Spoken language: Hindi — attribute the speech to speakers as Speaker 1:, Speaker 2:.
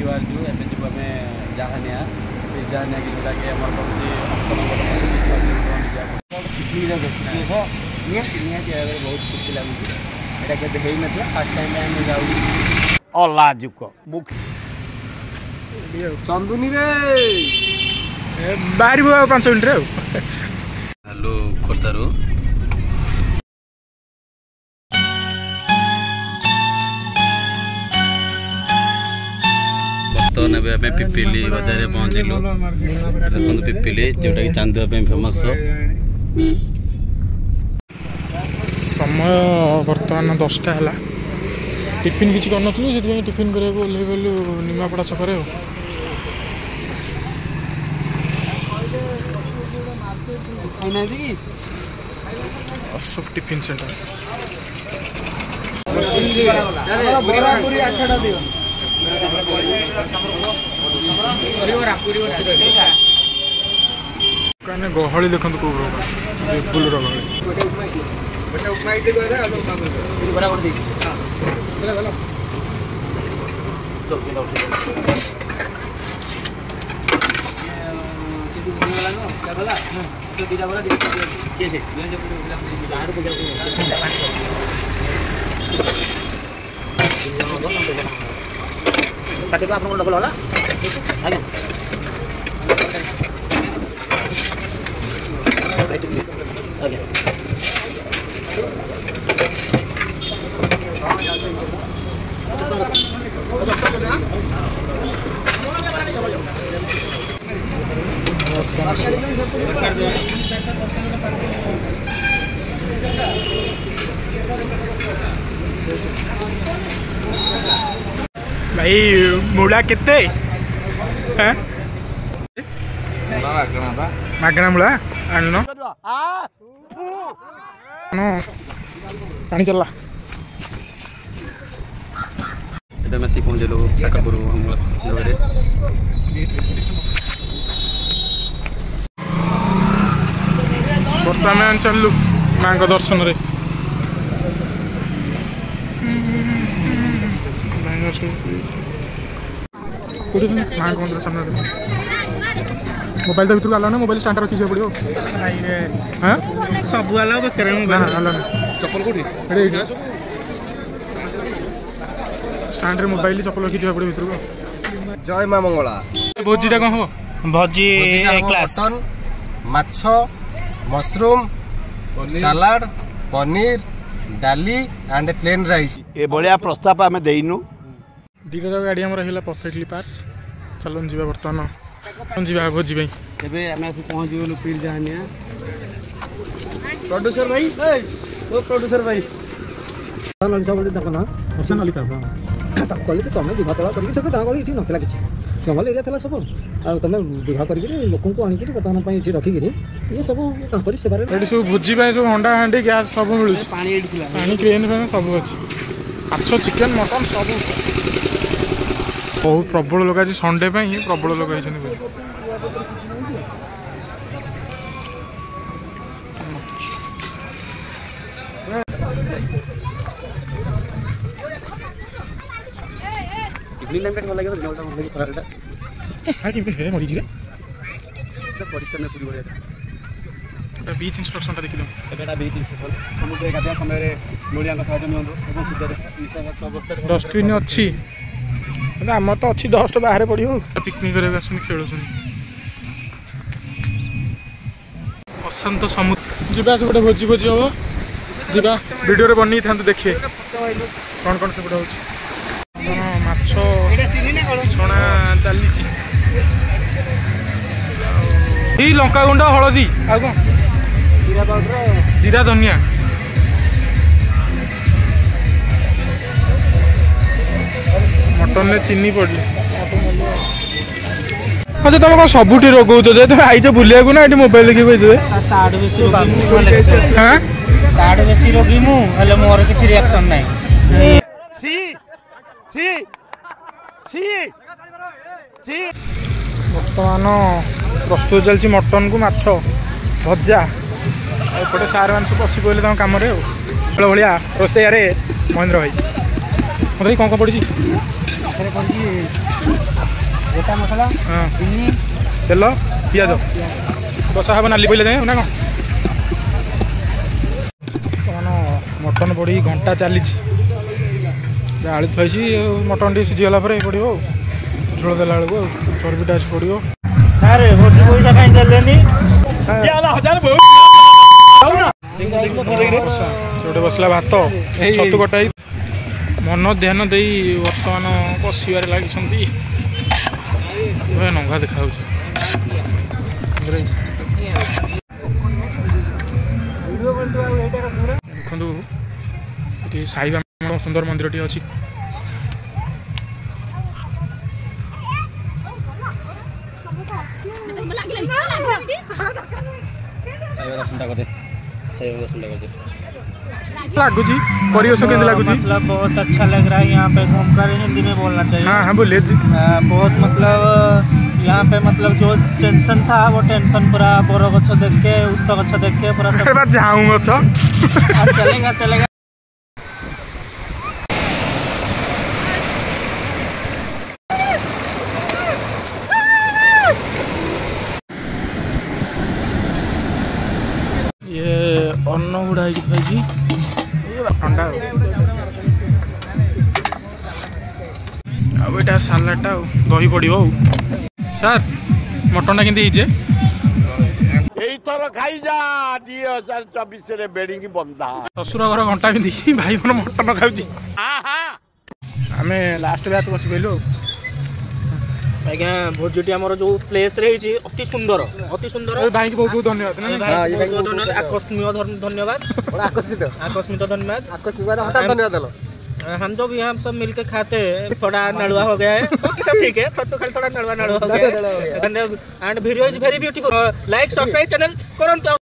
Speaker 1: बाहर एवं जीव आम जहानिया जहानिया कि जोटा कि आम बहुत खुशी लगुच यहाँ के ना फास्ट टाइम आम जाऊ
Speaker 2: अलाजुक
Speaker 1: चंदुनी रे
Speaker 3: बाहर 5 मिनट
Speaker 1: हेलो खोर्धारू बर्तमान आम पिपिली बजार में पहुँचलु देखो पिपिली जोटा कि चांदुआ फेमस
Speaker 3: समय बर्तमान 10टा है टिफिन किसी कर नी टिफिन कर ओह्लैगलु निमापड़ा छकरे अशोक टिफिन सेंटर गहली देखो कौ फुलर
Speaker 2: साठी आप डबल होला आज्ञा
Speaker 3: भाई मुड़ा केते मागना मुड़ा आन पानी चलला
Speaker 1: मैं आसिक पहुँचलु काकापुर जगह
Speaker 3: बर्तमान चलु माँ को दर्शन रे माँ को मंदिर सामने मोबाइल तो भर आला ना मोबाइल स्टार्ट रखी पड़ो हाँ
Speaker 2: सब आला
Speaker 3: चप्पल कौटी स्टांड रे मोबाइल चप्पल रखी पड़ो भर
Speaker 1: जय माँ मंगला
Speaker 3: भोजीटा कौन हम
Speaker 2: भजी क्लास
Speaker 1: माछ मशरूम सलाड पनीर डाली एंड प्लेन राइस
Speaker 2: ए बलिया प्रस्ताव आम देनु
Speaker 3: दीटा जगह गाड़ी आम रहा परफेक्टली पार्क चलो जी बर्तमान जी भोजी भाई
Speaker 1: आम आस पहुँच गलु पीर जहानिया प्रोड्यूसर भाई ओ प्रोड्यूसर भाई
Speaker 4: कहली तुम विवाह तला करके सब गाँव गली नाला कि जंगल एरिया था सब आ तुम विवाह कर लोक आणिक बर्तमान ये रखिकी ये सब सेवार
Speaker 3: सब भोजी सब हंडा हांडी गैस सब मिलूँ पानी क्रेन फैन सब अच्छी माछ चिकेन मटन सब बहुत प्रबल लोक आज संडे प्रबल लोक बीच इंस्ट्रक्शन देखिए
Speaker 1: बीच समुद्र गाधा समय नोलिया
Speaker 3: डस्टबिन अच्छी आम तो अच्छी डस्ट बाहर पड़ो पिकनिक खेल अशांत समुद्र जीवा से गोटे भोजी भोजी हम जीवा वीडियो बन था देखिए कौन कौन से माछ छणा चली लंका गुंड हलदी आ जीरा धनिया मटन में चीनी पड़ी अच्छा तुम कौन सबुठी रोगौच तुम आईच बुलिया ना ये मोबाइल देखिए
Speaker 2: बेसी रोगी मोर किसी रिएक्शन नहीं
Speaker 3: बर्तमान प्रस्तुत चलती मटन को माछ भजा एपटे सार मान सब बसी पड़े तम कम भाया रोसैया महेंद्र भाई मतलब कौन कौन पड़ी
Speaker 1: गोटा मसला
Speaker 3: हाँ
Speaker 1: चिनी
Speaker 3: तेल पिज कषा हम नाली पड़े जाए ना कौन मटन पड़ी घंटा चली आलू थी मटन टी सीझीगला पड़ो झोल देला बेलू चर्बीटा आस पड़ो
Speaker 2: अरे भोजी पैसा कहीं देलेनी
Speaker 3: गोटे बसला भात छतु कटाई मन ध्यान दे बर्तमान कषार लगी नंगा देखा देखु ये साईबा सुंदर मंदिर टी अच्छी लगुच परिवेश के लगुच
Speaker 2: मतलब बहुत अच्छा लग रहा है यहाँ पे घूमकर हिंदी में बोलना चाहिए।
Speaker 3: हाँ हाँ बोलिए जी
Speaker 2: बहुत मतलब यहाँ पे मतलब जो टेंशन था वो टेंशन पूरा बोरो गच्छ देख के उस्त गच्छ देख के पूरा सब
Speaker 3: जाऊँगा
Speaker 2: चलेगा चलेगा।
Speaker 3: ये अन्न गुड़ा थी ठंडा आटा सालाडटा दही पड़ो सार मटन के शशुर घर घंटा पिंधि भाई मन मटन खाऊँ आम लास्ट बैच बस पहलु
Speaker 2: आज्ञा भोजी आम जो प्लेस रही अति सुंदर
Speaker 3: भाई की बहुत बहुत धन्यवाद
Speaker 2: आकस्मिक धन्यवाद आकस्मिक धन्यवाद हम जो भी हम सब मिलके खाते हैं थोड़ा नड़वा हो गया है सब ठीक है छोटू खाली थोड़ा नड़वा हो गया है and video is very beautiful like subscribe channel करंत।